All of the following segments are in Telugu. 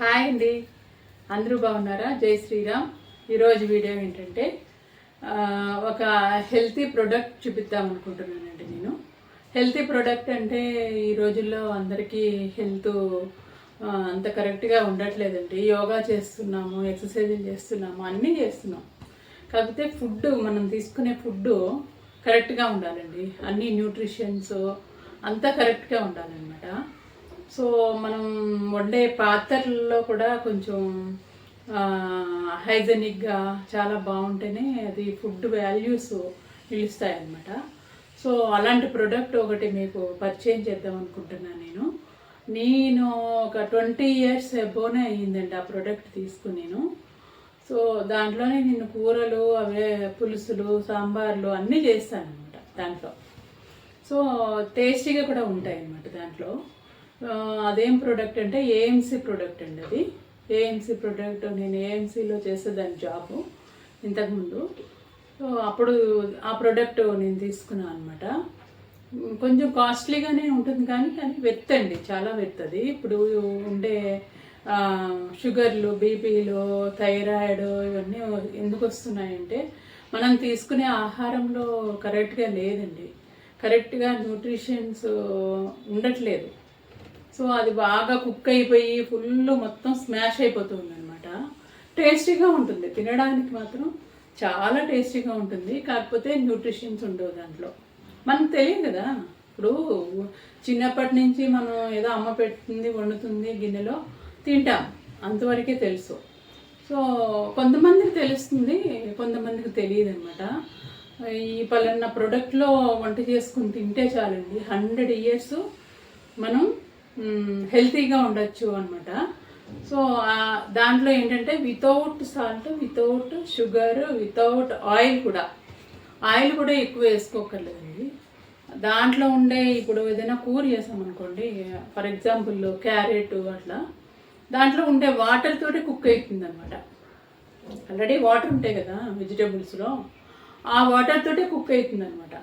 హాయ్ అండి, అందరూ బాగున్నారా? జై శ్రీరామ్. ఈరోజు వీడియో ఏంటంటే ఒక హెల్తీ ప్రోడక్ట్ చూపిద్దాం అనుకుంటున్నానండి. నేను హెల్తీ ప్రోడక్ట్ అంటే ఈ రోజుల్లో అందరికీ హెల్త్ అంత కరెక్ట్గా ఉండట్లేదండి. యోగా చేస్తున్నాము, ఎక్సర్సైజులు చేస్తున్నాము, అన్నీ చేస్తున్నాం. కాకపోతే ఫుడ్, మనం తీసుకునే ఫుడ్ కరెక్ట్గా ఉండాలండి. అన్ని న్యూట్రిషన్స్ అంతా కరెక్ట్గా ఉండాలన్నమాట. సో మనం వండే పాత్రల్లో కూడా కొంచెం హైజెనిక్గా చాలా బాగుంటేనే అది ఫుడ్ వాల్యూస్ నిలుస్తాయన్నమాట. సో అలాంటి ప్రోడక్ట్ ఒకటి మీకు పరిచయం చేద్దాం అనుకుంటున్నాను. నేను ఒక 20 years అబోనే అయ్యిందండి ఆ ప్రోడక్ట్ తీసుకుని. సో దాంట్లోనే నేను కూరలు, అవే పులుసులు, సాంబార్లు అన్నీ చేస్తాను అనమాట దాంట్లో. సో టేస్టీగా కూడా ఉంటాయి అన్నమాట దాంట్లో. అదేం ప్రోడక్ట్ అంటే ఏఎంసీ ప్రోడక్ట్ అండి. అది ఏఎంసీ ప్రోడక్ట్. నేను ఏఎంసీలో చేసేదాన్ని జాబు ఇంతకుముందు. సో అప్పుడు ఆ ప్రోడక్ట్ నేను తీసుకున్నాను అనమాట. కొంచెం కాస్ట్లీగానే ఉంటుంది, కానీ వెర్త్ అండి, చాలా వెర్త్ అది. ఇప్పుడు ఉండే షుగర్లు, బీపీలు, థైరాయిడ్ ఇవన్నీ ఎందుకు వస్తున్నాయంటే మనం తీసుకునే ఆహారంలో కరెక్ట్గా లేదండి. కరెక్ట్గా న్యూట్రిషన్స్ ఉండట్లేదు. సో అది బాగా కుక్ అయిపోయి ఫుల్ మొత్తం స్మాష్ అయిపోతుంది అనమాట. టేస్టీగా ఉంటుంది, తినడానికి మాత్రం చాలా టేస్టీగా ఉంటుంది. కాకపోతే న్యూట్రిషన్స్ ఉండవు దాంట్లో. మనకు తెలియదు కదా. ఇప్పుడు చిన్నప్పటి నుంచి మనం ఏదో అమ్మ పెట్టింది, వండుతుంది, గిన్నెలో తింటాం, అంతవరకే తెలుసు. సో కొంతమందికి తెలుస్తుంది, కొంతమందికి తెలియదు అనమాట. ఈ పలానా ప్రోడక్ట్లో వంట చేసుకుని తింటే చాలండి, 100 years మనం హెల్తీగా ఉండొచ్చు అనమాట. సో దాంట్లో ఏంటంటే without salt, without sugar, without oil కూడా ఎక్కువ వేసుకోకర్లేదండి. దాంట్లో ఉండే, ఇప్పుడు ఏదైనా కూర చేసామనుకోండి, ఫర్ ఎగ్జాంపుల్ క్యారెట్ అట్లా, దాంట్లో ఉండే వాటర్ తోటి కుక్ అవుతుంది అనమాట. ఆల్రెడీ వాటర్ ఉంటాయి కదా వెజిటేబుల్స్లో, ఆ వాటర్ తోటే కుక్ అవుతుంది అనమాట.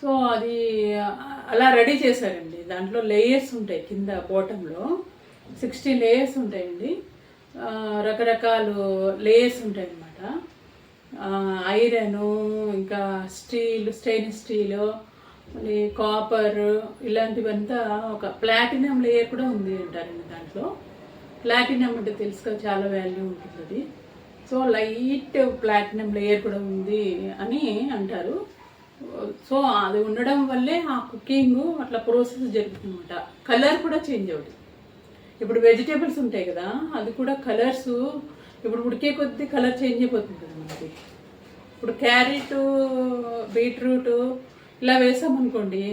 సో అది అలా రెడీ చేశారండి. దాంట్లో లేయర్స్ ఉంటాయి, కింద బాటంలో 60 లేయర్స్ ఉంటాయండి. రకరకాల లేయర్స్ ఉంటాయి అన్నమాట. ఐరను, ఇంకా స్టెయిన్లెస్ స్టీలు, మళ్ళీ కాపర్, ఇలాంటివంతా. ఒక ప్లాటినం లేయర్ కూడా ఉంది అంటారండి దాంట్లో. ప్లాటినం అంటే తెలుసు కదా, చాలా వాల్యూ ఉంటుంది అది. సో లైట్ ప్లాటినం లేయర్ కూడా ఉంది అని అంటారు. సో అది ఉండడం వల్లే ఆ కుకింగ్ అట్లా ప్రాసెస్ జరుగుతుందన్నమాట. కలర్ కూడా చేంజ్ అవుతుంది. ఇప్పుడు వెజిటేబుల్స్ ఉంటాయి కదా, అది కూడా కలర్స్ ఇప్పుడు ఉడికే కొద్దీ కలర్ చేంజ్ అయిపోతుంది కదా మనకి. ఇప్పుడు క్యారెట్, బీట్రూట్ ఇలా వేసామనుకోండి,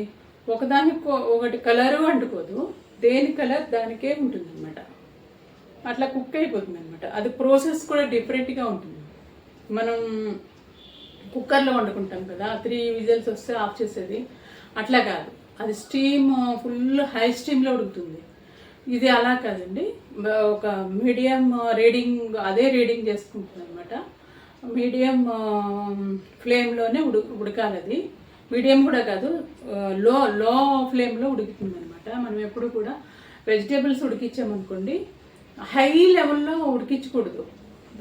ఒకదానికి ఒకటి కలరు అంటుకోదు, దేని కలర్ దానికే ఉంటుంది అనమాట. అట్లా కుక్ అయిపోతుంది అనమాట. అది ప్రాసెస్ కూడా డిఫరెంట్గా ఉంటుంది. మనం కుక్కర్లో వండుకుంటాం కదా, 3 విజిల్స్ వస్తే ఆఫ్ చేసేది, అట్లా కాదు. అది స్టీమ్ ఫుల్ హై స్టీమ్లో ఉడుకుతుంది. ఇది అలా కాదండి, ఒక మీడియం రీడింగ్, అదే రీడింగ్ చేసుకుంటుంది అనమాట. మీడియం ఫ్లేమ్లోనే ఉడకాలి అది. మీడియం కూడా కాదు, లో ఫ్లేమ్లో ఉడుకుతుంది అనమాట. మనం ఎప్పుడు కూడా వెజిటేబుల్స్ ఉడికించామనుకోండి, హై లెవెల్లో ఉడికించకూడదు.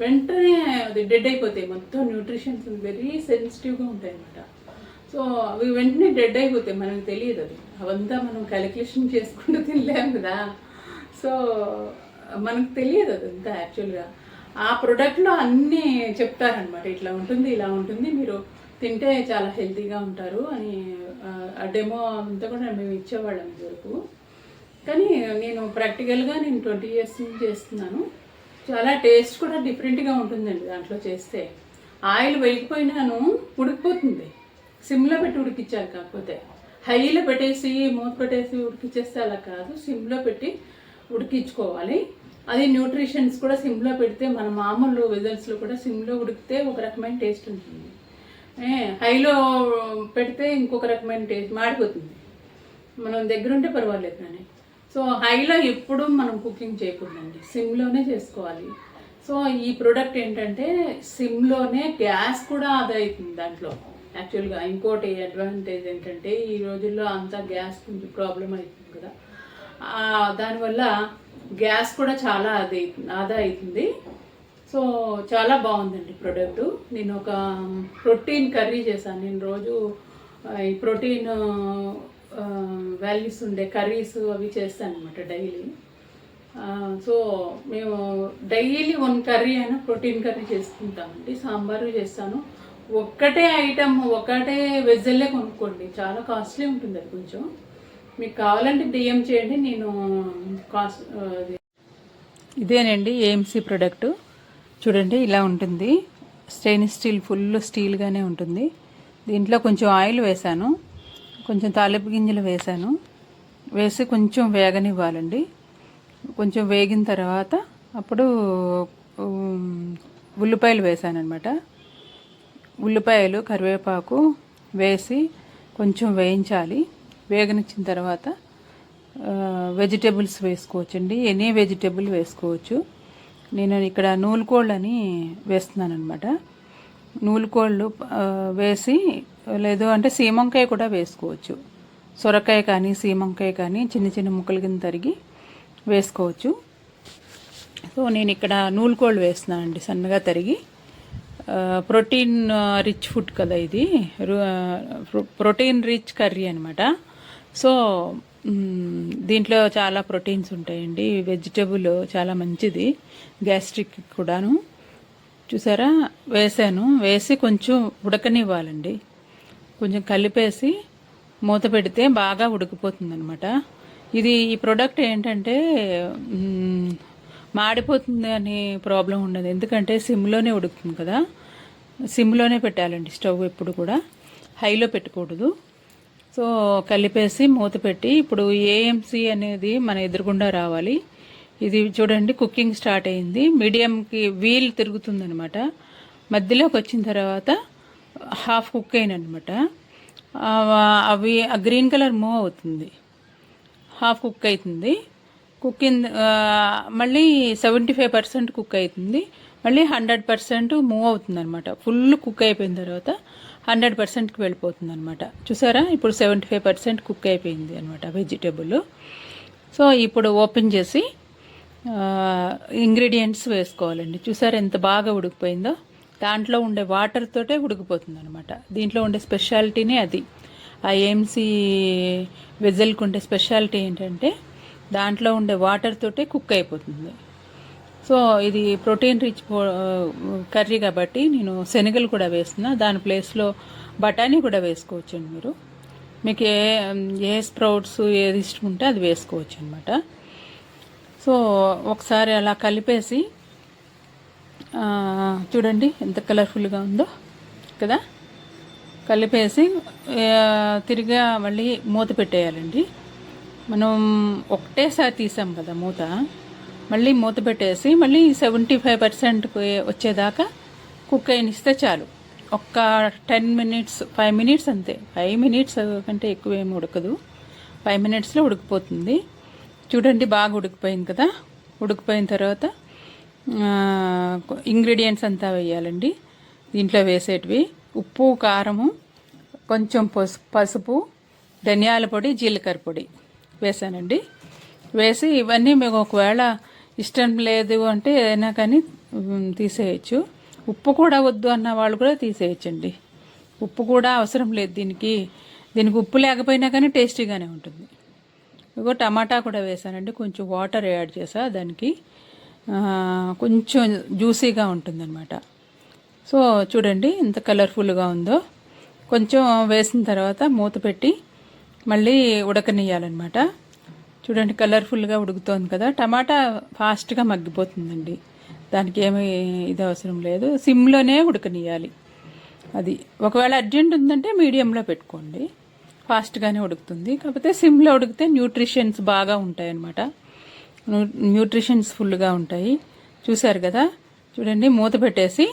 వెంటనే అది డెడ్ అయిపోతాయి. మొత్తం న్యూట్రిషన్స్ వెరీ సెన్సిటివ్గా ఉంటాయి అన్నమాట. సో అవి వెంటనే డెడ్ అయిపోతాయి, మనకు తెలియదు. అది అవంతా మనం క్యాలిక్యులేషన్ చేసుకుంటూ తినలేము కదా. సో మనకు తెలియదు అదంతా. యాక్చువల్గా ఆ ప్రోడక్ట్లో అన్నీ చెప్తారనమాట, ఇట్లా ఉంటుంది, ఇలా ఉంటుంది, మీరు తింటే చాలా హెల్తీగా ఉంటారు అని. ఆ డెమో అంతా కూడా మేము ఇచ్చేవాళ్ళం వరకు. కానీ నేను ప్రాక్టికల్గా 20 years నుంచి చేస్తున్నాను. చాలా టేస్ట్ కూడా డిఫరెంట్గా ఉంటుందండి దాంట్లో చేస్తే. ఆయిల్ వేయకపోయినాను ఉడికిపోతుంది. సిమ్లో పెట్టి ఉడికించాలి. కాకపోతే హైలో పెట్టేసి మూత పెట్టేసి ఉడికిచ్చేస్తే అలా కాదు, సిమ్లో పెట్టి ఉడికించుకోవాలి. అది న్యూట్రిషన్స్ కూడా సిమ్లో పెడితే, మన మామూలు వెజల్స్లో కూడా సిమ్లో ఉడికితే ఒక రకమైన టేస్ట్ ఉంటుంది. హైలో పెడితే ఇంకొక రకమైన టేస్ట్, మాడిపోతుంది. మనం దగ్గరుంటే పర్వాలేదు కానీ. సో హైలో ఎప్పుడు మనం కుకింగ్ చేయకూడదండి, సిమ్లోనే చేసుకోవాలి. సో ఈ ప్రోడక్ట్ ఏంటంటే సిమ్లోనే గ్యాస్ కూడా ఆదా అవుతుంది దాంట్లో. యాక్చువల్గా ఇంకోటి అడ్వాంటేజ్ ఏంటంటే, ఈ రోజుల్లో అంతా గ్యాస్ కొంచెం ప్రాబ్లం అవుతుంది కదా, దానివల్ల గ్యాస్ కూడా చాలా ఆదా అవుతుంది. సో చాలా బాగుందండి ప్రోడక్ట్. నేను ఒక ప్రోటీన్ కర్రీ చేశాను. నేను రోజు ఈ ప్రోటీన్ వాల్యూస్ ఉండే కర్రీస్ అవి చేస్తాను అనమాట డైలీ. సో మేము డైలీ 1 కర్రీ అయినా ప్రోటీన్ కర్రీ చేసుకుంటామండి. సాంబారు చేస్తాను. ఒక్కటే ఐటమ్ ఒకటే వెజ్జల్లే కొనుక్కోండి, చాలా కాస్ట్లీ ఉంటుంది అది. కొంచెం మీకు కావాలంటే డిఎం చేయండి, నేను కాస్ట్ ఇదేనండి ఏఎంసీ ప్రోడక్ట్. చూడండి ఇలా ఉంటుంది. స్టెయిన్లెస్ స్టీల్, ఫుల్ స్టీల్గానే ఉంటుంది. దీంట్లో కొంచెం ఆయిల్ వేసాను, కొంచెం తాలింపు గింజలు వేసాను. వేసి కొంచెం వేగనివ్వాలండి. కొంచెం వేగిన తర్వాత అప్పుడు ఉల్లిపాయలు వేసాను అనమాట. ఉల్లిపాయలు, కరివేపాకు వేసి కొంచెం వేయించాలి. వేగనిచ్చిన తర్వాత వెజిటేబుల్స్ వేసుకోవచ్చండి. ఎనీ వెజిటేబుల్ వేసుకోవచ్చు. నేను ఇక్కడ నూలుకోళ్ళు అని వేస్తున్నాను అనమాట. నూలుకోళ్ళు వేసి, లేదు అంటే సీమంకాయ కూడా వేసుకోవచ్చు. సొరకాయ కానీ సీమంకాయ కానీ చిన్న చిన్న ముక్కలు కింద తరిగి వేసుకోవచ్చు. సో నేను ఇక్కడ నూలుకోళ్ళు వేస్తున్నాను అండి, సన్నగా తరిగి. ప్రోటీన్ రిచ్ ఫుడ్ కదా ఇది, ప్రోటీన్ రిచ్ కర్రీ అనమాట. సో దీంట్లో చాలా ప్రోటీన్స్ ఉంటాయండి. వెజిటబుల్ చాలా మంచిది, గ్యాస్ట్రిక్ కూడాను. చూసారా, వేసాను. వేసి కొంచెం ఉడకనివ్వాలండి. కొంచెం కలిపేసి మూత పెడితే బాగా ఉడికిపోతుంది అనమాట. ఈ ప్రోడక్ట్ ఏంటంటే మాడిపోతుంది అనే ప్రాబ్లం ఉండదు, ఎందుకంటే సిమ్లోనే ఉడుకుతుంది కదా. సిమ్లోనే పెట్టాలండి స్టవ్, ఎప్పుడు కూడా హైలో పెట్టకూడదు. సో కలిపేసి మూత పెట్టి, ఇప్పుడు ఏఎంసీ అనేది మన ఎదురుగుండా రావాలి. ఇది చూడండి కుకింగ్ స్టార్ట్ అయింది. మీడియంకి వీల్ తిరుగుతుందనమాట. మధ్యలోకి వచ్చిన తర్వాత హాఫ్ కుక్ అయినమాట. అవి ఆ గ్రీన్ కలర్ మూవ్ అవుతుంది, హాఫ్ కుక్ అవుతుంది. కుకింగ్ మళ్ళీ 75% కుక్ అవుతుంది, మళ్ళీ 100% మూవ్ అవుతుంది అనమాట. ఫుల్ కుక్ అయిపోయిన తర్వాత 100%కి వెళ్ళిపోతుంది అనమాట. చూసారా, ఇప్పుడు 75% కుక్ అయిపోయింది అనమాట వెజిటేబుల్. సో ఇప్పుడు ఓపెన్ చేసి ఇంగ్రీడియంట్స్ వేసుకోవాలండి. చూసారా ఎంత బాగా ఉడికిపోయిందో. దాంట్లో ఉండే వాటర్ తోటే ఉడికిపోతుంది అనమాట. దీంట్లో ఉండే స్పెషాలిటీనే అది. ఆ ఏఎంసీ వెజల్కి ఉండే స్పెషాలిటీ ఏంటంటే దాంట్లో ఉండే వాటర్ తోటే కుక్ అయిపోతుంది. సో ఇది ప్రోటీన్ రిచ్ కర్రీ కాబట్టి నేను శనగలు కూడా వేస్తున్నా. దాని ప్లేస్లో బఠానీ కూడా వేసుకోవచ్చండి మీరు. మీకు ఏ స్ప్రౌట్స్ ఏది ఇష్టం ఉంటే అది వేసుకోవచ్చు అనమాట. సో ఒకసారి అలా కలిపేసి, చూడండి ఎంత కలర్ఫుల్గా ఉందో కదా. కలిపేసి తిరిగా మళ్ళీ మూత పెట్టేయాలండి. మనం ఒకటేసారి తీసాం కదా మూత, మళ్ళీ మూత పెట్టేసి మళ్ళీ 75% వచ్చేదాకా కుక్ అయినిస్తే చాలు. ఒక్క 10 మినిట్స్, 5 మినిట్స్ అంతే. 5 మినిట్స్ కంటే ఎక్కువ ఏమి ఉడకదు, 5 మినిట్స్లో ఉడికిపోతుంది. చూడండి బాగా ఉడికిపోయింది కదా. ఉడికిపోయిన తర్వాత ఇంగ్రీడియంట్స్ అంతా వేయాలండి. దీంట్లో వేసేటివి ఉప్పు, కారము, కొంచెం పసుపు, ధనియాల పొడి, జీలకర్ర పొడి వేసానండి. వేసి ఇవన్నీ మీకు ఒకవేళ ఇష్టం లేదు అంటే ఏదైనా కానీ తీసేయచ్చు. ఉప్పు కూడా వద్దు అన్న వాళ్ళు కూడా తీసేయచ్చండి. ఉప్పు కూడా అవసరం లేదు దీనికి ఉప్పు లేకపోయినా కానీ టేస్టీగానే ఉంటుంది. ఇగో టమాటా కూడా వేసానండి, కొంచెం వాటర్ యాడ్ చేసా దానికి, కొంచెం జ్యూసీగా ఉంటుందన్నమాట. సో చూడండి ఎంత కలర్ఫుల్గా ఉందో. కొంచెం వేసిన తర్వాత మూత పెట్టి మళ్ళీ ఉడకనియాలన్నమాట. చూడండి కలర్ఫుల్గా ఉడుకుతోంది కదా. టమాటా ఫాస్ట్గా మగ్గిపోతుందండి, దానికి ఏమీ ఇది అవసరం లేదు. సిమ్లోనే ఉడకనియాలి. అది ఒకవేళ అర్జెంట్ ఉందంటే మీడియంలో పెట్టుకోండి, ఫాస్ట్గానే ఉడుకుతుంది. కాకపోతే సిమ్లో ఉడికితే న్యూట్రిషన్స్ బాగా ఉంటాయి అన్నమాట. న్యూట్రిషన్స్ ఫుల్గా ఉంటాయి. చూసారు కదా, చూడండి మూత పెట్టేసి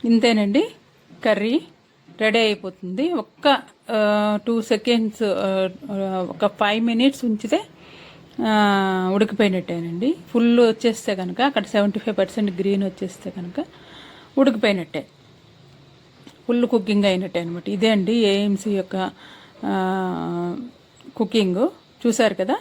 ఇంతేనండి, కర్రీ రెడీ అయిపోతుంది. ఒక్క 2 సెకండ్స్, ఒక 5 మినిట్స్ ఉంచితే ఉడికిపోయినట్టేనండి. ఫుల్ వచ్చేస్తే కనుక, అక్కడ 75% గ్రీన్ వచ్చేస్తే కనుక ఉడికిపోయినట్టే, ఫుల్ కుకింగ్ అయినట్టే అనమాట. ఇదే అండి ఏఎంసీ యొక్క కుకింగ్. చూసారు కదా.